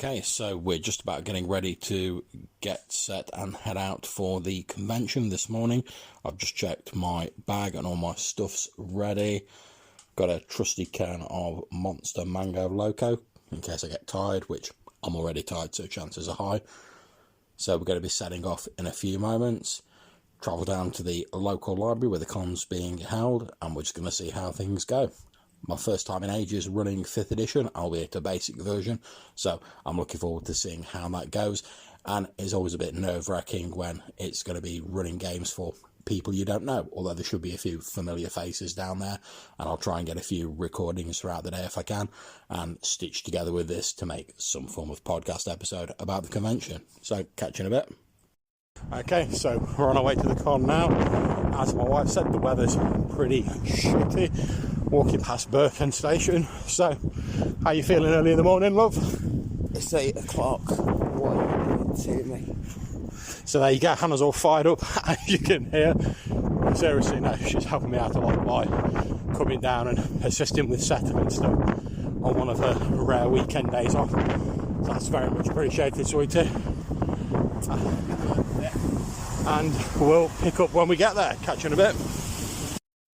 Okay, so we're just about getting ready to get set and head out for the convention this morning. I've just checked my bag and all my stuff's ready. Got a trusty can of Monster Mango Loco in case I get tired, which I'm already tired, so chances are high. So we're going to be setting off in a few moments. Travel down to the local library where the con's being held, and we're just going to see how things go. My first time in ages running 5th edition, albeit a basic version, so I'm looking forward to seeing how that goes. And it's always a bit nerve-wracking when it's going to be running games for people you don't know, although there should be a few familiar faces down there, and I'll try and get a few recordings throughout the day if I can, and stitch together with this to make some form of podcast episode about the convention. So, catch you in a bit. Okay, so we're on our way to the con now. As my wife said, the weather's pretty shitty. Walking past Burton station. So, how you feeling early in the morning, love? It's 8 o'clock. What are you doing to me? So there you go, Hannah's all fired up, as you can hear. Seriously, no, she's helping me out a lot by coming down and assisting with setup and stuff on one of her rare weekend days off. So that's very much appreciated, sweetie. And we'll pick up when we get there. Catch you in a bit.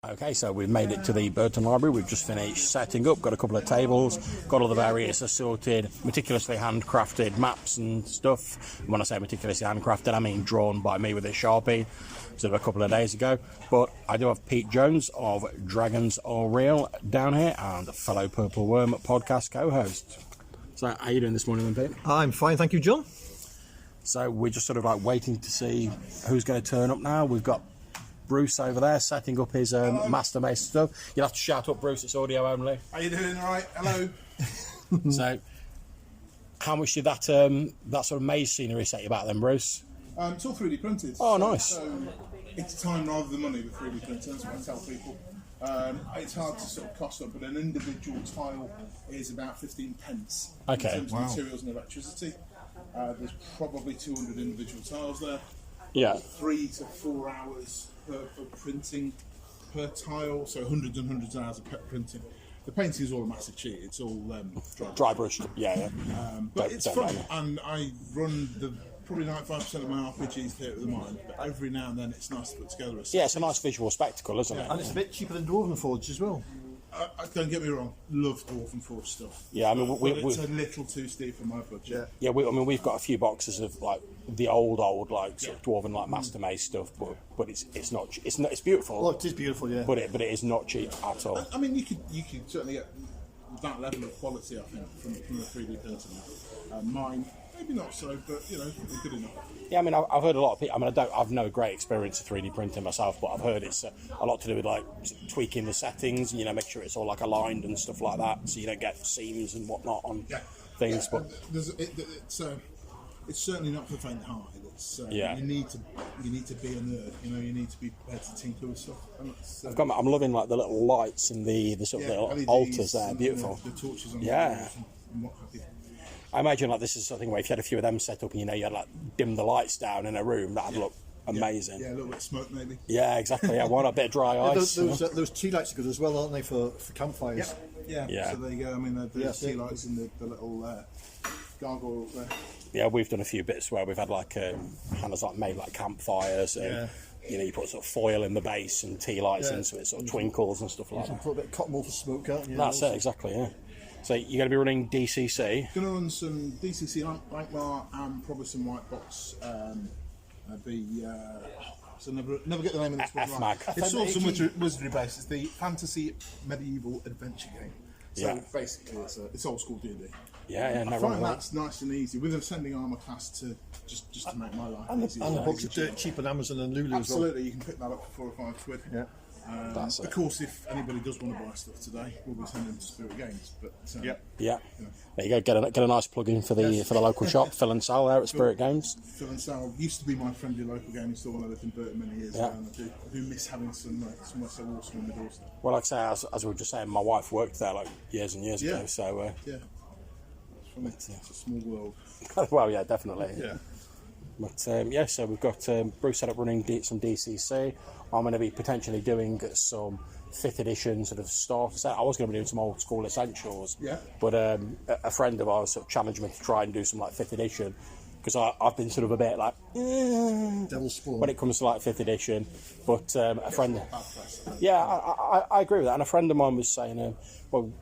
Okay, so we've made it to the Burton Library. We've just finished setting up, got a couple of tables, got all the various assorted, meticulously handcrafted maps and stuff. And when I say meticulously handcrafted, I mean drawn by me with a Sharpie, sort of a couple of days ago. But I do have Pete Jones of Dragons Are Real down here, and a fellow Purple Worm podcast co-host. So how are you doing this morning then, Pete? I'm fine, thank you, John. So we're just sort of like waiting to see who's going to turn up now. We've got Bruce over there setting up his Master Maze stuff. You'll have to shout up, Bruce, it's audio only. How you doing? All right? Hello. So, how much did that that sort of maze scenery set you back then, Bruce? It's all 3D printed. Oh, nice. So it's time rather than money with 3D printers, that's what I tell people. It's hard to sort of cost up, but an individual tile is about 15 pence Okay. in terms of materials and electricity. There's probably 200 individual tiles there. Yeah. 3 to 4 hours for printing per tile, so hundreds and hundreds of hours of printing. The painting is all a massive cheat. It's all Dry brushed. Yeah. but it's fun, and I run probably 95% of my RPGs here at the moment. But every now and then, it's nice to put together a set. Yeah, it's a nice visual spectacle, isn't it? And it's a bit cheaper than Dwarven Forge as well. Don't get me wrong, love Dwarven Forge stuff. Yeah, I mean, it's a little too steep for my budget. Yeah, we've got a few boxes of like the old like sort of Dwarven like Master Maze stuff, but it's beautiful. Well, it is beautiful, yeah. But it is not cheap at all. I mean, you could certainly get that level of quality, I think, from the 3D printer. Mine, maybe not so, but you know, good enough. Yeah, I mean, I've heard a lot of people. I mean, I've no great experience of 3D printing myself, but I've heard it's a lot to do with like tweaking the settings, and make sure it's all like aligned and stuff like that, so you don't get seams and whatnot on things. Yeah, but it's certainly not for the faint hearted. You need to be a nerd. You need to be prepared to tinker with stuff. And I'm loving like the little lights and the sort of little LEDs altars there, and beautiful. The torches on the and what have you. I imagine like this is something where if you had a few of them set up and you had like dim the lights down in a room, that'd look amazing. Yeah, a little bit of smoke maybe. Yeah, exactly. Yeah, why not a bit of dry ice? Those tea lights are good as well, aren't they, for campfires? Yeah. So there you go. I mean, there's tea lights and the little gargoyles there. Yeah, we've done a few bits where we've had like Hannah's like made like campfires. You put sort of foil in the base and tea lights in, so it sort of twinkles and stuff like that. Put a bit of cotton wool for smoke, can't you? That's it, exactly. Yeah. So you're going to be running DCC. Going to run some DCC Lankmar and probably some white box. So never get the name of this one right. It's all some wizardry based. It's the fantasy medieval adventure game. So basically, it's old school D&D. Yeah, I find that's nice and easy with ascending armour class to just to make my life easy. And the books are dirt cheap on Amazon and Lulu as well. Absolutely, you can pick that up for £4 or £5. Yeah. Of course, if anybody does want to buy stuff today, we'll be sending them to Spirit Games. But yeah. There you go. Get a nice plug in for the local shop, Phil and Sal there at Spirit Games. Phil and Sal used to be my friendly local gaming store when I lived in Burton many years ago, and I do miss having somewhere so awesome in the doorstep. Well, like I say, as we were just saying, my wife worked there like years and years ago. So it's a small world. Well, yeah, definitely. Yeah. But so we've got Bruce set up running some DCC. I'm going to be potentially doing some 5th edition sort of stuff. So I was going to be doing some old school essentials. Yeah. But a friend of ours sort of challenged me to try and do some like 5th edition, because I've been sort of a bit like Devil's Spawn. when it comes to like 5th edition. But a friend, yeah, I agree with that. And a friend of mine was saying, well,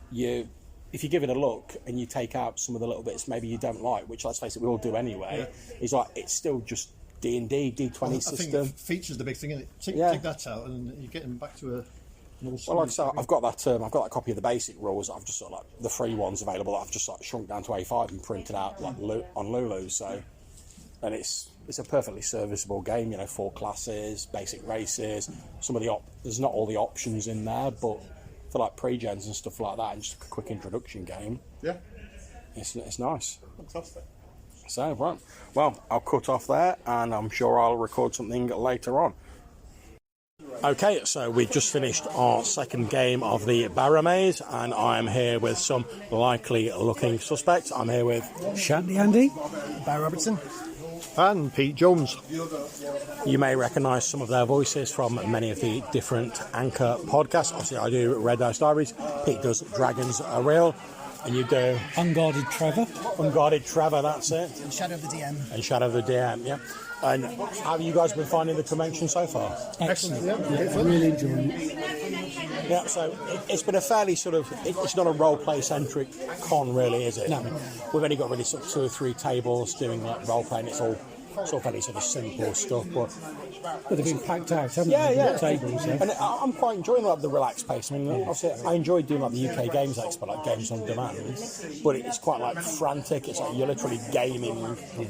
if you give it a look and you take out some of the little bits maybe you don't like, which let's face it, we all do anyway, he's like, it's still just D&D, D20 system. I think features the big thing, isn't it? Take that out and you're getting back to a... Well, like I say, I've got that copy of the basic rules. I've just sort of like the free ones available that I've just like shrunk down to A5 and printed out like on Lulu. So, and it's a perfectly serviceable game. 4 classes, basic races. Some of the there's not all the options in there, but for like pre-gens and stuff like that, and just a quick introduction game. Yeah, it's nice. fantastic. So right, well, I'll cut off there, and I'm sure I'll record something later on. Okay, so we've just finished our second game of the Barrowmaze, and I'm here with some likely looking suspects. I'm here with Shanty Andy, Barry Robertson. And Pete Jones. You may recognise some of their voices from many of the different Anchor podcasts. Obviously, I do Red Dice Diaries. Pete does Dragons Are Real. And you do... Unguarded Trevor. Unguarded Trevor, that's it. And Shadow of the DM. And Shadow of the DM, yeah. And how have you guys been finding the convention so far? Excellent. Yeah, really enjoying it. Yeah, so it's been a fairly sort of... It's not a role-play-centric con, really, is it? No. I mean, we've only got really sort of 2 or 3 tables doing like role-play, and it's all fairly sort of simple stuff, but they've been packed out, haven't yeah, they? yeah. Tables, yeah. And I'm quite enjoying like the relaxed pace. I mean, obviously, I enjoy doing like the UK Games Expo, like games on demand, but it's quite like frantic. It's like you're literally gaming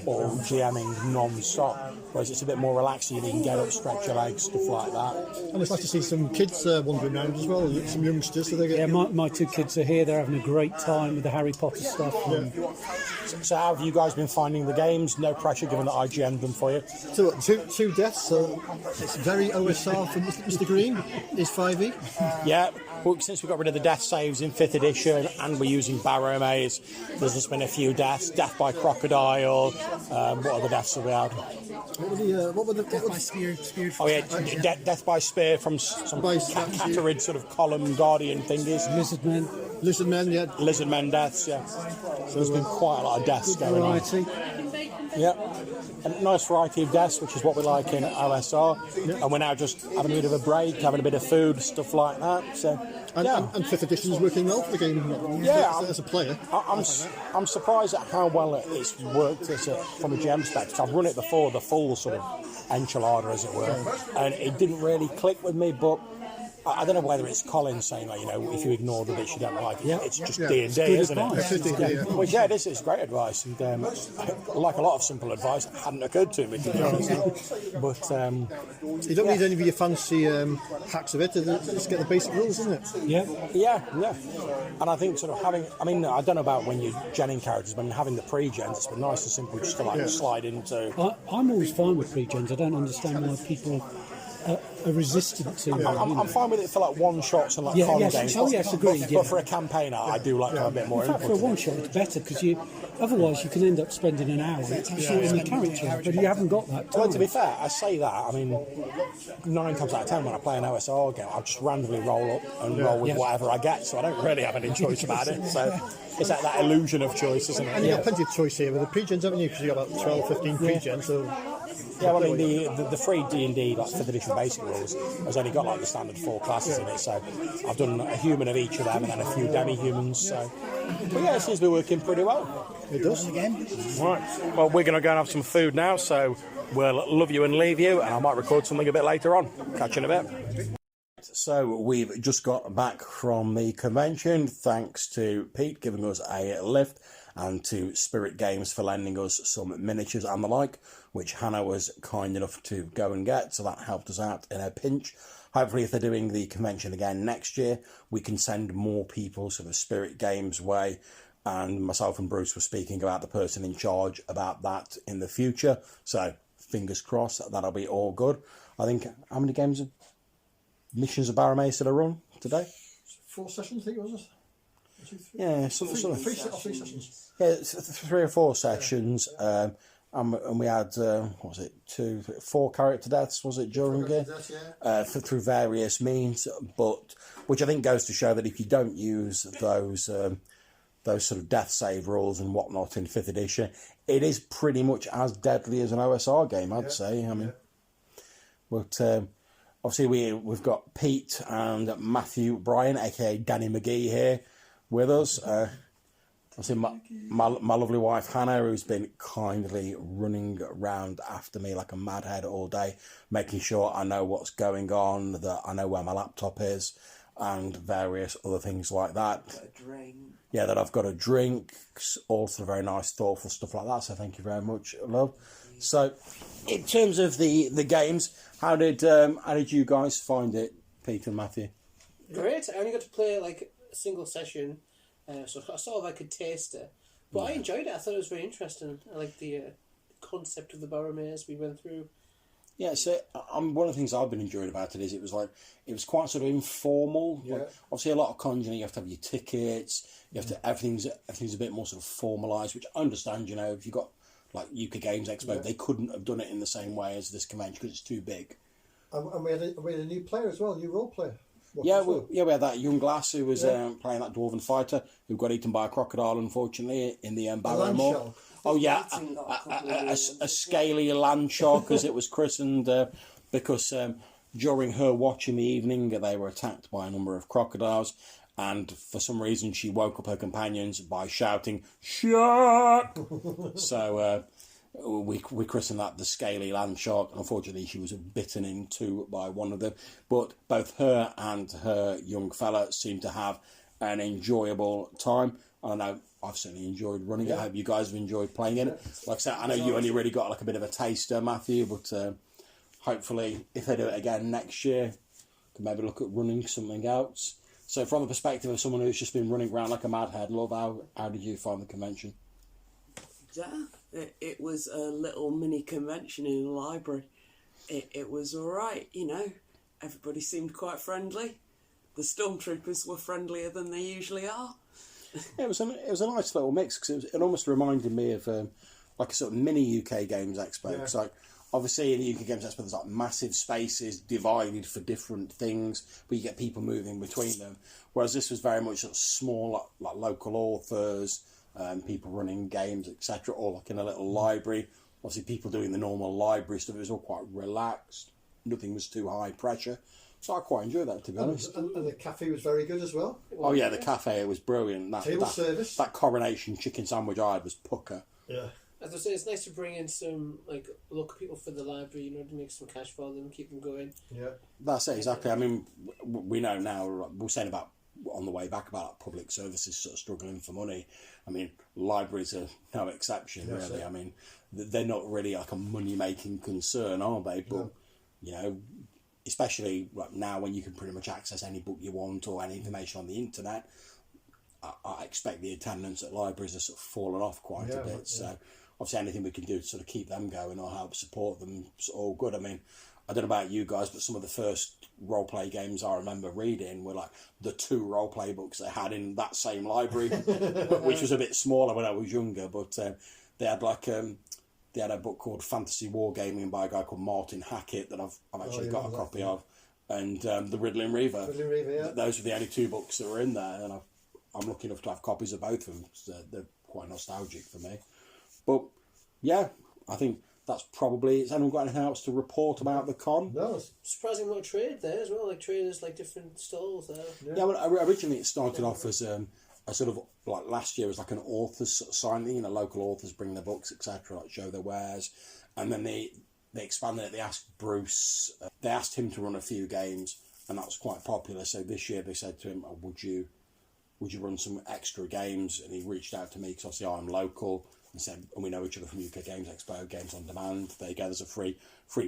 or GMing non-stop, whereas it's a bit more relaxed. You can get up, stretch your legs, stuff like that. And it's nice to see some kids wandering around as well, some youngsters. So they get, Yeah, my 2 kids are here. They're having a great time with the Harry Potter stuff. So how have you guys been finding the games? No pressure, given that I GM'd them for you. So two deaths, so it's very OSR for Mr. Green, is 5e. Yeah, well, since we got rid of the death saves in 5th edition and we're using Barrowmaze, there's just been a few deaths. Death by crocodile. What other deaths have we had? What were the Death by spear. Oh yeah, death by spear from some Catarid sort of column guardian thingies. Lizard Men, yeah. Lizard men deaths, yeah. So there's been quite a lot of deaths going on. Variety. Yeah. A nice variety of deaths, which is what we like in OSR. Yeah. And we're now just having a bit of a break, having a bit of food, stuff like that. So, and 5th edition is working well for the game. Yeah, as a player. I'm surprised at how well it's worked from a GM perspective. I've run it before, the full sort of enchilada, as it were, and it didn't really click with me, but I don't know whether it's Colin saying, like, if you ignore the bits you don't like, it's just D&D, isn't it? Well, yeah, it is. It's great advice, and like a lot of simple advice, it hadn't occurred to me, to be honest. But you don't need any of your fancy hacks of it. Just get the basic rules, isn't it? Yeah. And I think sort of having, I mean, I don't know about when you're genning characters, but having the pre-gens, it's been nice and simple just to slide into. I'm always fine with pre-gens. I don't understand why people are resistant to it. I'm fine with it for like one shots and like con games. Oh yes, agreed. But for a campaigner, I do like to have a bit more in fact, input. for a one shot, it's better because otherwise you can end up spending an hour sorting the character, but you haven't got that time. Well, to be fair, I say that. I mean, 9 times out of 10 when I play an OSR game, I'll just randomly roll up and roll with whatever I get, so I don't really have any choice about it. So it's like that illusion of choice, isn't it? And you've got plenty of choice here with the pre-gens, haven't you? Because you've got about 12, 15 pre-gens, so... Yeah, well, I mean, the free D&D, like 5th edition basic rules, has only got like the standard 4 classes in it, so I've done a human of each of them and then a few demi-humans, so... But yeah, it seems to be working pretty well. It does. Again. Right, well, we're going to go and have some food now, so we'll love you and leave you, and I might record something a bit later on. Catch you in a bit. So we've just got back from the convention, thanks to Pete giving us a lift, and to Spirit Games for lending us some miniatures and the like, which Hannah was kind enough to go and get, so that helped us out in a pinch. Hopefully, if they're doing the convention again next year, we can send more people sort of Spirit Games way, and myself and Bruce were speaking about the person in charge about that in the future, so fingers crossed that'll be all good. I think, how many games of missions of Barrowmaze did I run today? 4 sessions, I think it was. Yeah, three sessions. Yeah, 3 or 4 sessions. And we had, what was it, 4 character deaths, was it, during it? Through various means, but which I think goes to show that if you don't use those sort of death save rules and whatnot in 5th edition, it is pretty much as deadly as an OSR game, I'd say. I mean, but obviously we've got Pete and Matthew Bryan, aka Danny McGee, here with us. Obviously, my lovely wife Hannah, who's been kindly running around after me like a madhead all day, making sure I know what's going on, that I know where my laptop is, and various other things like that. Yeah, that I've got a drink, all sort of very nice, thoughtful stuff like that. So thank you very much, love. So, in terms of the games, how did you guys find it, Pete and Matthew? Great. I only got to play like a single session, so I sort of like a taster. But I enjoyed it. I thought it was very interesting. I like the concept of the Barrowmaze we went through. Yeah, so one of the things I've been enjoying about it is it was quite sort of informal. Yeah. Like, obviously, a lot of conjuring, you have to have your tickets. You have to everything's a bit more sort of formalised, which I understand. You know, if you got like UK Games Expo, they couldn't have done it in the same way as this convention because it's too big. And we had a new player as well, a new role player. We had that young lass who was playing that dwarven fighter who got eaten by a crocodile, unfortunately, in the Barrowmaze. Oh yeah, a scaly land shark, as it was christened, because during her watch in the evening, they were attacked by a number of crocodiles, and for some reason she woke up her companions by shouting "Shark!" So we christened that the scaly land shark. Unfortunately, she was bitten in two by one of them, but both her and her young fella seemed to have an enjoyable time. I know I've certainly enjoyed running it. I hope you guys have enjoyed playing in it. Like I said, I know you only really got like a bit of a taster, Matthew, but hopefully if they do it again next year, can maybe look at running something else. So from the perspective of someone who's just been running around like a madhead, love, how did you find the convention? Yeah, it was a little mini convention in a library. It was all right, you know. Everybody seemed quite friendly. The stormtroopers were friendlier than they usually are. Yeah, it was a nice little mix because it almost reminded me of like a sort of mini UK Games Expo. Because like obviously in the UK Games Expo there's like massive spaces divided for different things, but you get people moving between them. Whereas this was very much sort of small, like local authors, people running games, etc. All like in a little library. Obviously people doing the normal library stuff. It was all quite relaxed. Nothing was too high pressure. So I quite enjoyed that, to be honest. And the cafe was very good as well. Oh yeah, the cafe was brilliant. Table service. That coronation chicken sandwich I had was pucker. Yeah. As I say, it's nice to bring in some like local people for the library, you know, to make some cash for them, keep them going. Yeah. That's it, exactly. I mean, we know now, we were saying about on the way back about public services sort of struggling for money. I mean, libraries are no exception, really. Right. I mean, they're not really like a money-making concern, are they? But, you know, especially right now when you can pretty much access any book you want or any information on the internet, I expect the attendance at libraries has sort of fallen off quite a bit. So obviously anything we can do to sort of keep them going or help support them is all good. I mean, I don't know about you guys, but some of the first role-play games I remember reading were like the 2 role-play books they had in that same library, which was a bit smaller when I was younger, but they had like... they had a book called Fantasy Wargaming by a guy called Martin Hackett that I've actually got a copy of, and the Riddling Reaver. Those were the only 2 books that were in there, and I'm lucky enough to have copies of both of them, so they're quite nostalgic for me. But yeah, I think that's probably... Has anyone got anything else to report about the con? No. Surprising lot of trade there as well, like traders, like different stalls there. Yeah, well, originally it started off as a sort of, like last year was like an author's sort of signing, you know, local authors bring their books, etc., like show their wares, and then they expanded it. They asked Bruce, they asked him to run a few games, and that was quite popular. So this year they said to him, oh, would you run some extra games? And he reached out to me because obviously I'm local, and said, and we know each other from UK Games Expo, Games on Demand. There you go, there's a free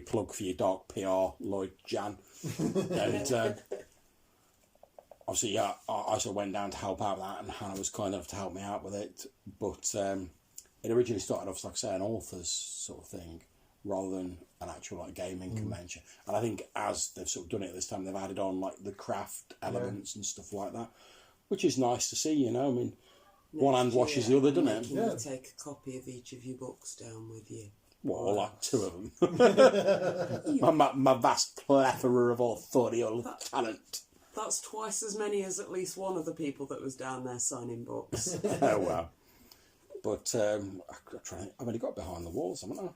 plug for your Dark PR, Lloyd Jan. And obviously, yeah, I sort of went down to help out with that, and Hannah was kind enough to help me out with it. But it originally started off, like I say, an author's sort of thing, rather than an actual like gaming convention. And I think as they've sort of done it this time, they've added on like the craft elements and stuff like that, which is nice to see. You know, I mean, one hand washes the other, doesn't it? Can you take a copy of each of your books down with you? Well, like 2 of them. my vast plethora of authorial talent. That's twice as many as at least one of the people that was down there signing books. Oh, wow. But I've only got behind the walls, haven't I?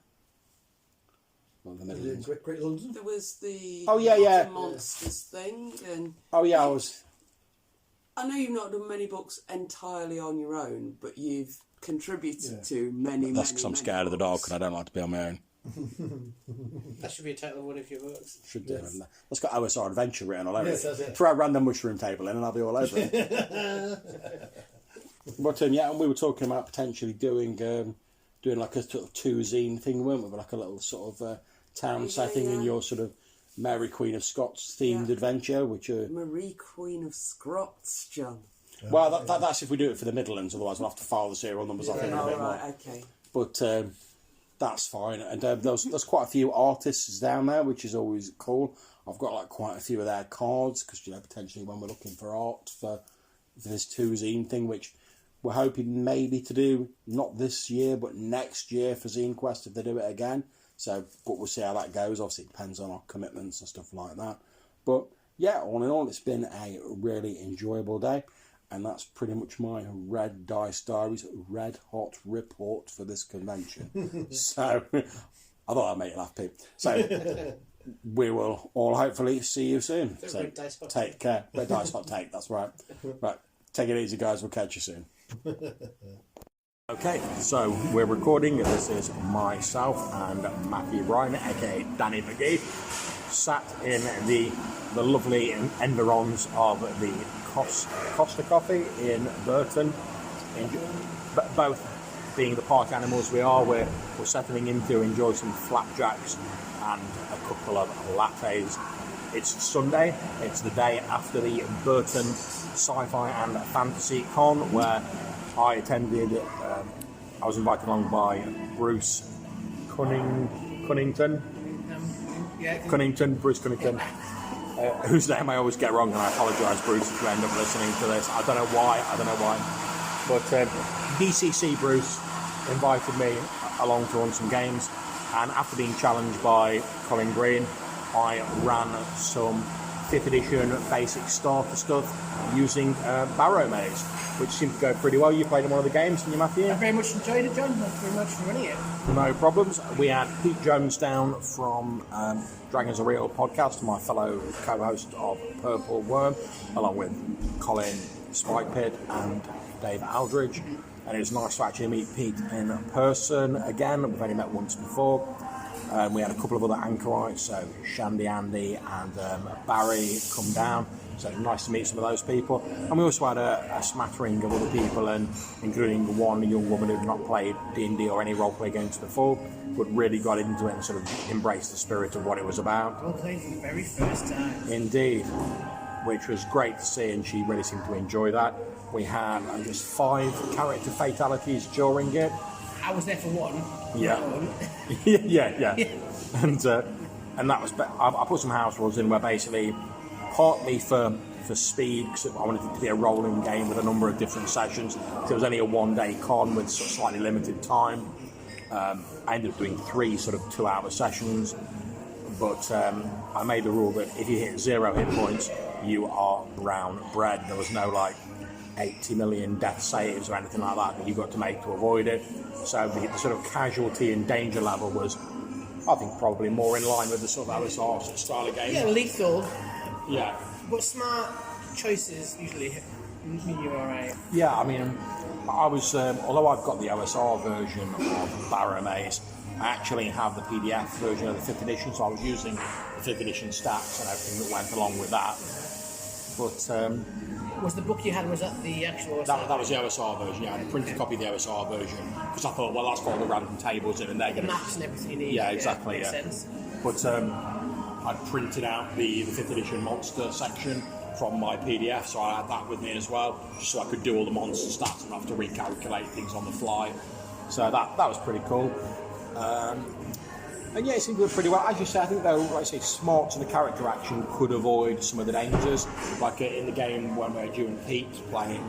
Great London. There was the Monsters thing, and I know you've not done many books entirely on your own, but you've contributed to many. That's because I'm scared of the dark and I don't like to be on my own. That should be a title of one of your books. Should do. Yes. That's got OSR Adventure written all over Yes, it. Throw a random mushroom table in and I'll be all over it. But and we were talking about potentially doing like a sort of 2-zine thing, weren't we? Like a little sort of town setting in your sort of Mary Queen of Scots themed adventure, which Marie Queen of Scots, John. Well, that's if we do it for the Midlands. Otherwise, we'll have to file the serial numbers off in a bit more. Okay. But that's fine. And there's quite a few artists down there, which is always cool. I've got like quite a few of their cards because potentially when we're looking for art for this 2-zine thing, which we're hoping maybe to do not this year but next year for Zine Quest if they do it again. So, but we'll see how that goes. Obviously, it depends on our commitments and stuff like that. But yeah, all in all, it's been a really enjoyable day. And that's pretty much my Red Dice Diaries red hot report for this convention. So, I thought I'd make you laugh, Pete. So, we will all hopefully see you soon. So, Red Dice Hot take care. Red Dice Hot Take, that's right. Right, take it easy, guys. We'll catch you soon. Okay, so we're recording. This is myself and Matthew Ryan, aka Danny McGee, sat in the lovely environs of the Costa Coffee in Burton. Both being the park animals we are, we're settling in to enjoy some flapjacks and a couple of lattes. It's Sunday. It's the day after the Burton Sci-Fi and Fantasy Con, where I attended. I was invited along by Bruce Cunnington, Bruce Cunnington, whose name I always get wrong, and I apologise, Bruce, if you end up listening to this. I don't know why. But DCC Bruce invited me along to run some games, and after being challenged by Colin Green, I ran some 5th edition basic starter stuff using Barrowmaze, which seemed to go pretty well. You played in one of the games, didn't you, Matthew? I very much enjoyed it, John. Thank you very much for running it. No problems. We had Pete Jones down from Dragons Are Real podcast, my fellow co-host of Purple Worm, along with Colin Spikepit and Dave Aldridge. And it was nice to actually meet Pete in person again. We've only met once before. We had a couple of other anchorites, so Shandy Andy and Barry come down. So nice to meet some of those people. And we also had a smattering of other people, and including one young woman who'd not played D&D or any roleplay games before, but really got into it and sort of embraced the spirit of what it was about. Well played for the very first time. Indeed, which was great to see, and she really seemed to enjoy that. We had just 5 character fatalities during it. I was there for one. Yeah. yeah. And that was. I put some house rules in where basically, partly for speed, because I wanted it to be a rolling game with a number of different sessions. So it was only a 1-day con with sort of slightly limited time. I ended up doing 3 sort of 2-hour sessions, but I made the rule that if you hit 0 hit points, you are brown bread. There was no 80 million death saves or anything like that you got to make to avoid it. So the sort of casualty and danger level was, I think, probably more in line with the sort of OSR style of game. Yeah, lethal. Yeah. But smart choices usually mean you're alright. Yeah, I mean, I was, although I've got the OSR version of Barrowmaze, I actually have the PDF version of the 5th edition, so I was using the 5th edition stats and everything that went along with that. But was the book you had, was that the actual OSR? That was the OSR version, yeah. I had a printed copy of the OSR version because I thought, well, that's got all the random tables in and they're going to... maps and everything you need. Yeah, exactly, makes yeah. sense. But I printed out the 5th edition monster section from my PDF, so I had that with me as well, just so I could do all the monster stats and not have to recalculate things on the fly. So that was pretty cool. And yeah, it seemed to go pretty well. As you say, I think though, like I say, smart to the character action could avoid some of the dangers. Like in the game when you and Pete playing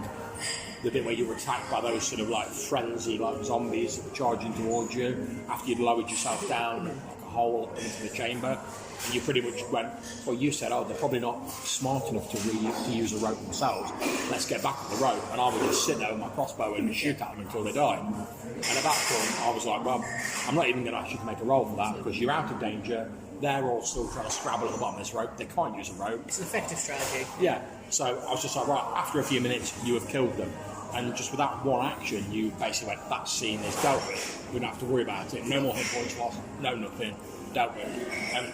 the bit where you were attacked by those sort of like frenzy, like zombies charging towards you after you'd lowered yourself down like a hole into the chamber. And you pretty much went, well, you said, oh, they're probably not smart enough to use a rope themselves. Let's get back on the rope. And I would just sit there with my crossbow and shoot at them until they die. And at that point, I was like, well, I'm not even going to ask you to make a roll for that because you're out of danger. They're all still trying to scrabble at the bottom of this rope. They can't use a rope. It's an effective strategy. Yeah. So I was just like, right, after a few minutes, you have killed them. And just with that one action, you basically went, that scene is dealt with. We don't have to worry about it. No more hit points lost. No nothing. Dealt with. And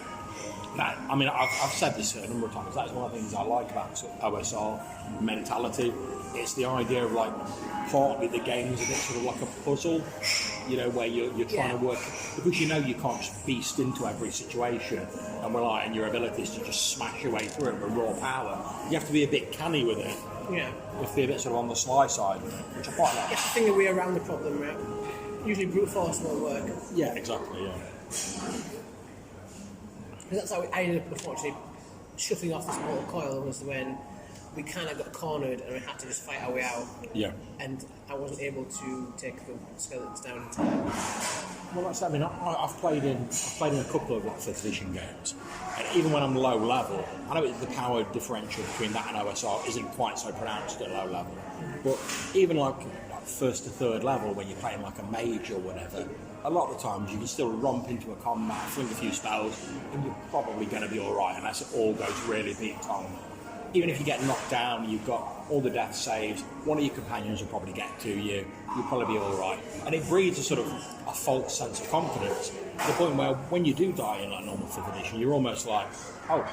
that, I mean, I've said this a number of times. That's one of the things I like about sort of OSR mentality. It's the idea of like partly the game's a bit sort of like a puzzle, you know, where you're trying to work because you know you can't just beast into every situation and rely on your abilities to just smash your way through it with raw power. You have to be a bit canny with it. Yeah. You have to be a bit sort of on the sly side with it, which I quite like. You have to think your way around the problem, right? Usually brute force won't work. Yeah, exactly. Yeah. Because that's how I ended up, unfortunately, shuffling off this mortal coil was when we kind of got cornered and we had to just fight our way out. Yeah. And I wasn't able to take the skeletons down in time. Well, that's. I mean, I've played in a couple of like 5th edition games, and even when I'm low level, I know the power differential between that and OSR isn't quite so pronounced at low level. But even like 1st to 3rd level, when you're playing like a mage or whatever, a lot of the times you can still romp into a combat, fling a few spells, and you're probably going to be all right, unless it all goes really deep on. Even if you get knocked down, you've got all the death saves, one of your companions will probably get to you, you'll probably be alright. And it breeds a sort of a false sense of confidence, to the point where when you do die in like normal 5th edition, you're almost like, oh,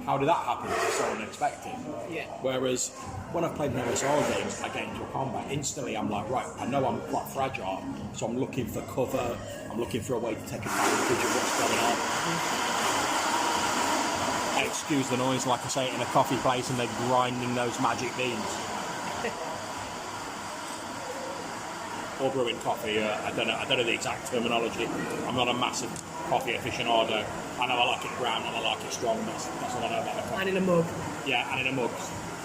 how did that happen? It's so unexpected. Yeah. Whereas when I've played OSR games, I get into a combat, instantly I'm like, right, I know I'm quite fragile, so I'm looking for cover, I'm looking for a way to take advantage of what's going on. Excuse the noise, like I say, in a coffee place and they're grinding those magic beans. Or brewing coffee, I don't know the exact terminology. I'm not a massive coffee aficionado. I know I like it ground and I like it strong, that's all I know about the coffee. And in a mug. Yeah, and in a mug.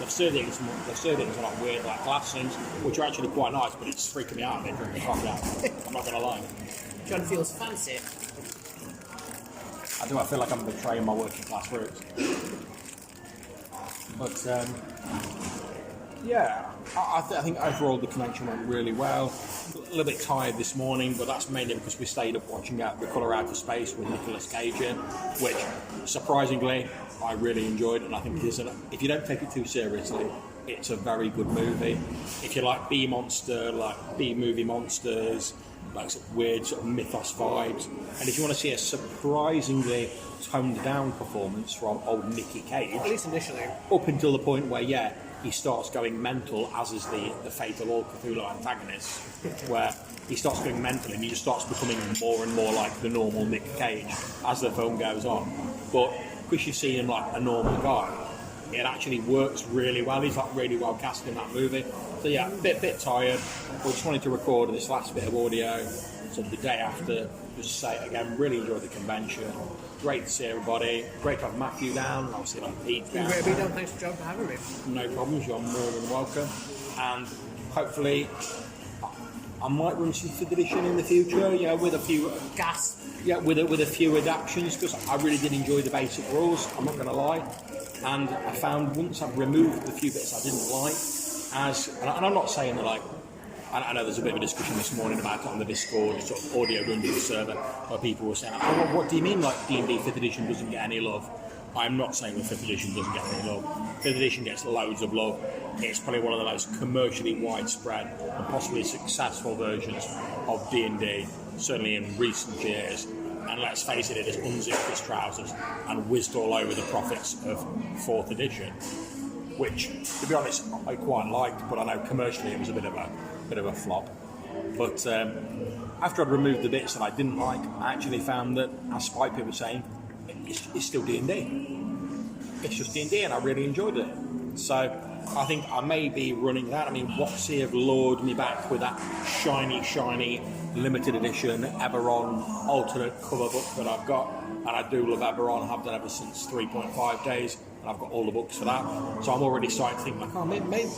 They've served it in like weird like glass things, which are actually quite nice, but it's freaking me out a bit drinking coffee out. I'm not going to lie. John feels fancy. I do. I feel like I'm betraying my working class roots. But yeah, I think overall the convention went really well. A little bit tired this morning, but that's mainly because we stayed up watching out The Colour Out of Space with Nicolas Cage in, which surprisingly I really enjoyed, and I think if you don't take it too seriously, it's a very good movie. If you like B-monster, like B-movie monsters, like sort of weird sort of mythos vibes, and if you want to see a surprisingly toned down performance from old Nicky Cage, at least initially, up until the point where he starts going mental, as is the fatal All Cthulhu antagonist, where he starts going mental and he just starts becoming more and more like the normal Nick Cage as the film goes on. But because you see him like a normal guy, it actually works really well. He's like really well cast in that movie. So yeah, a bit tired. We just wanted to record this last bit of audio. So the day after, just to say it again, really enjoyed the convention. Great to see everybody. Great to have Matthew down. Obviously like Pete down. Great to be down. Thanks, John, for having me. No problems. You're more than welcome. And hopefully, I might run some 5th edition in the future. Yeah, with a few with a few adaptations, because I really did enjoy the basic rules. I'm not going to lie. And I found once I've removed the few bits I didn't like, and I'm not saying that like, I know there's a bit of a discussion this morning about it on the Discord sort of audio dungeon server, where people were saying, oh, what do you mean like D&D 5th edition doesn't get any love? I'm not saying that 5th edition doesn't get any love. 5th edition gets loads of love. It's probably one of the most commercially widespread and possibly successful versions of D&D, certainly in recent years. And let's face it has unzipped its trousers and whizzed all over the profits of 4th edition, which, to be honest, I quite liked, but I know commercially it was a bit of a flop. But after I'd removed the bits that I didn't like, I actually found that, as Spike was saying, it's still D&D. It's just D&D, and I really enjoyed it. So I think I may be running that. I mean, Woxie have lured me back with that shiny limited edition Eberron alternate cover book that I've got, and I do love Eberron. I've done ever since 3.5 days, and I've got all the books for that. So I'm already starting to think, like, oh, maybe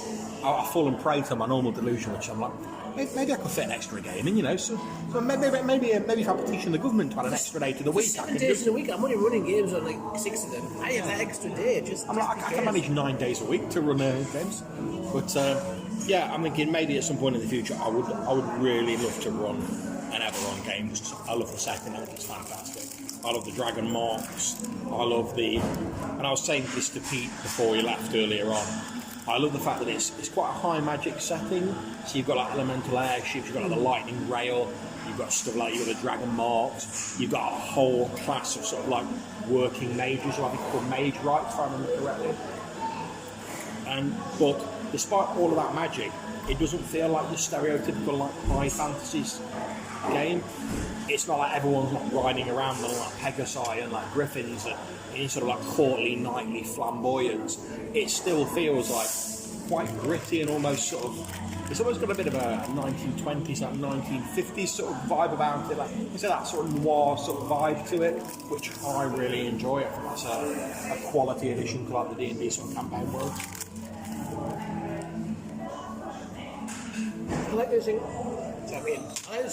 I've fallen prey to my normal delusion, which I'm like, maybe I could fit an extra game in, you know. So maybe if I petition the government to add an extra day to the week, 7 days in a week. I'm only running games on like 6 of them. I have that extra day. I can manage 9 days a week to run games, but yeah, I'm thinking maybe at some point in the future I would really love to run an Eberron game. I love the setting. I think it's fantastic. I love the dragon marks. I love and I was saying this to Pete before he left earlier on. I love the fact that it's quite a high magic setting. So you've got like elemental airships, you've got like the lightning rail, you've got stuff like you've got the dragon marks, you've got a whole class of sort of like working mages, or I think called mage rights, if I remember correctly. But despite all of that magic, it doesn't feel like your stereotypical like high fantasies game. It's not like everyone's like riding around on like Pegasi and like griffins and any sort of like courtly, knightly flamboyance. It still feels like quite gritty and almost sort of. It's almost got a bit of a 1920s, like 1950s sort of vibe about it. Like is that sort of noir sort of vibe to it, which I really enjoy. I think that's a quality addition to like the D&D sort of campaign world. I like this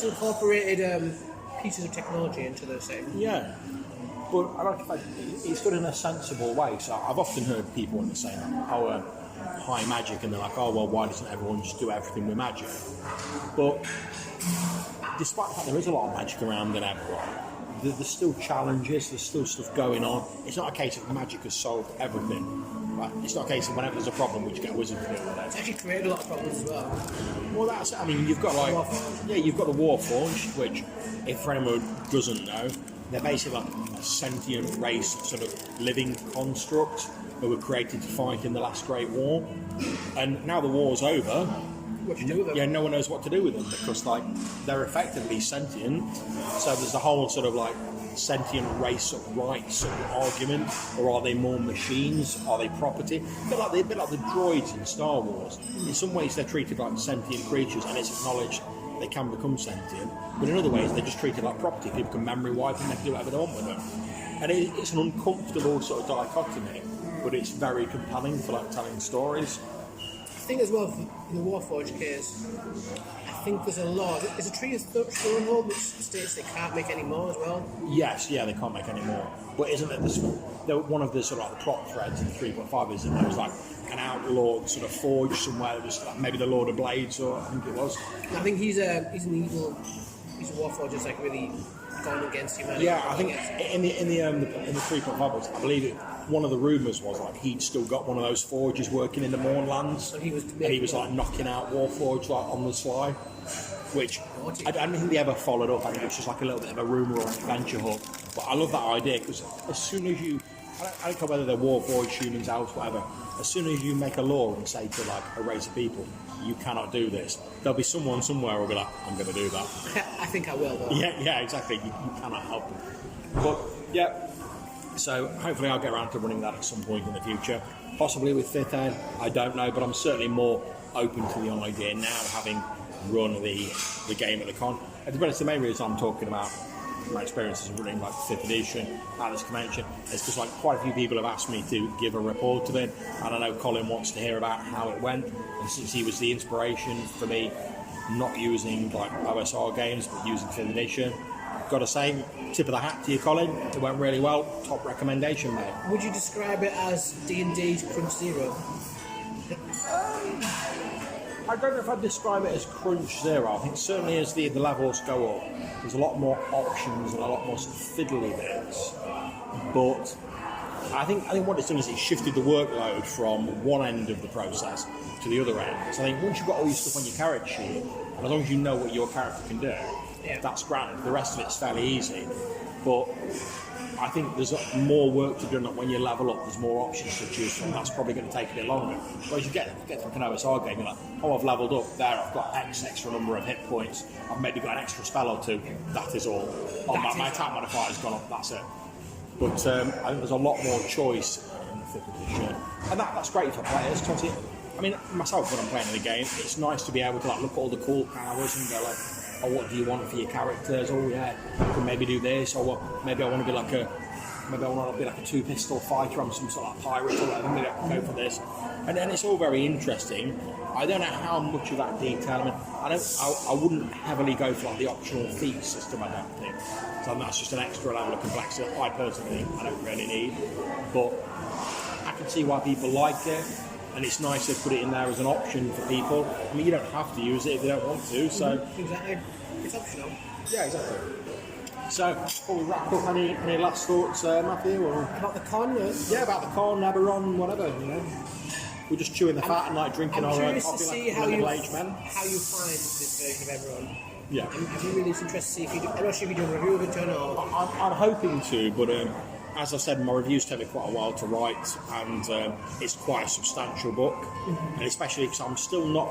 incorporated pieces of technology into the setting. Yeah, but I like the fact it's done in a sensible way. So I've often heard people saying, "Oh, high magic," and they're like, "Oh, well, why doesn't everyone just do everything with magic?" But despite the fact there is a lot of magic around in Eberron, there's still challenges. There's still stuff going on. It's not a case of magic has solved everything. Right? It's not a case of whenever there's a problem, we just get a wizard to deal with it. It's actually created a lot of problems as well. Well, that's. I mean, you've got like you've got the Warforged, which, if anyone doesn't know, they're basically like a sentient race, sort of living construct that were created to fight in the last Great War. And now the war's over. What do you do with them? Yeah, no one knows what to do with them because like they're effectively sentient. So there's the whole sort of like sentient race sort of rights sort of argument, or are they more machines? Are they property? A bit like the droids in Star Wars. In some ways they're treated like sentient creatures, and it's acknowledged they can become sentient. But in other ways they're just treated like property. People can memory wipe and they can do whatever they want with them. And it's an uncomfortable sort of dichotomy, but it's very compelling for like telling stories. I think as well in the Warforged case, I think there's a law. There's a Tree of Stonehold which states they can't make any more as well. Yes, yeah, they can't make any more. But isn't it this one of the sort of like the plot threads in 3.5 is that there was like an outlawed sort of forge somewhere that was like maybe the Lord of Blades, or I think it was. I think he's an evil. He's a Warforged, just like really gone against humanity. Yeah, I think in the 3.5 books, I believe one of the rumours was like he'd still got one of those forges working in the Mournlands, and he was like knocking out Warforged like on the sly, which I don't think they ever followed up. I think it was just like a little bit of a rumour or an adventure hook. But I love that idea because as soon as you, I don't care whether they're Warforged, humans, elves, whatever. As soon as you make a law and say to like a race of people, you cannot do this, there'll be someone somewhere who'll be like, I'm going to do that. I think I will, though. Yeah, exactly. You cannot help it. But yeah, so hopefully I'll get around to running that at some point in the future. Possibly with 5th Ed, I don't know, but I'm certainly more open to the idea now, having run the game at the con. And to be honest, the main reason I'm talking about my experiences of running like 5th edition at this convention is because like quite a few people have asked me to give a report of it, and I know Colin wants to hear about how it went, and since he was the inspiration for me not using like OSR games but using 5th edition, gotta say, tip of the hat to you, Colin. It went really well. Top recommendation, mate. Would you describe it as D&D's Crunch Zero? I don't know if I'd describe it as Crunch Zero. I think certainly as the levels go up, there's a lot more options and a lot more sort of fiddly bits. But I think what it's done is it's shifted the workload from one end of the process to the other end. So I think once you've got all your stuff on your character sheet, and as long as you know what your character can do, that's grand. The rest of it's fairly easy. But I think there's more work to do, and when you level up, there's more options to choose from. That's probably going to take a bit longer. Whereas you get to like an OSR game, you're like, oh, I've leveled up there, I've got X extra number of hit points, I've maybe got an extra spell or two, that is all. Oh, my attack modifier's gone up, that's it. But I think there's a lot more choice in the 5th edition. And that's great for players, because I mean, myself, when I'm playing the game, it's nice to be able to like look at all the cool powers and go like, oh, what do you want for your characters? Oh yeah, I can maybe do this, or maybe I want to be like a two-pistol fighter. I'm some sort of pirate or whatever. Maybe I can go for this, and then it's all very interesting. I don't know how much of that detail. I mean, I wouldn't heavily go for like the optional feat system. I don't think. So that's just an extra level of complexity. I personally think I don't really need, but I can see why people like it. And it's nice to put it in there as an option for people. I mean, you don't have to use it if you don't want to. So exactly, it's optional. yeah, exactly. So before we wrap up, any last thoughts, Matthew? Or About the con? yeah, about the con, Eberron, whatever. You know, we're just chewing the fat and like drinking I'm our curious coffee to see like how you middle-aged men. how you find this version of Everon. Yeah, I'm really interested to see if you do. I'm not sure if you do a review of it, John, or I'm hoping to, but as I said, my reviews take me quite a while to write, and it's quite a substantial book, and especially because I'm still not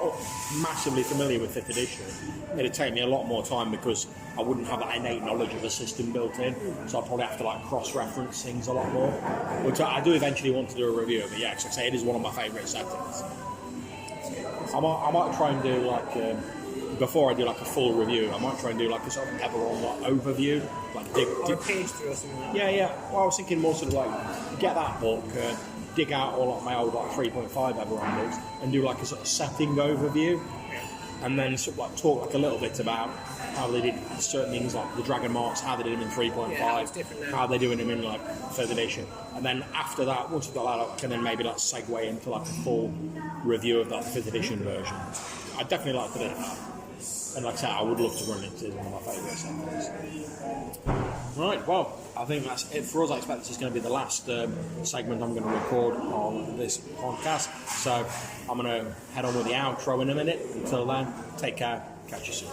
massively familiar with 5th edition, it'd take me a lot more time because I wouldn't have that innate knowledge of the system built in, so I'll probably have to like cross-reference things a lot more, which I do eventually want to do a review of it, yeah, because I say it is one of my favourite settings. I might try and do like... before I do like a full review, I might try and do like a sort of Everon like overview, like dig a page through or something like that. Yeah. Well, I was thinking more sort of like get that book, dig out all of my old like 3.5 Everon books, and do like a sort of setting overview, and then sort of like talk like a little bit about how they did certain things like the dragon marks, how they did them in 3.5, how they're doing them in like 3rd edition, and then after that, once you've got that up, can then maybe like segue into like a full review of that 5th edition version. I'd definitely like to do that. And like I said, I would love to run it. It's one of my favourite settings. Right, well, I think that's it for us. I expect this is going to be the last segment I'm going to record on this podcast. So I'm going to head on with the outro in a minute. Until then, take care. Catch you soon.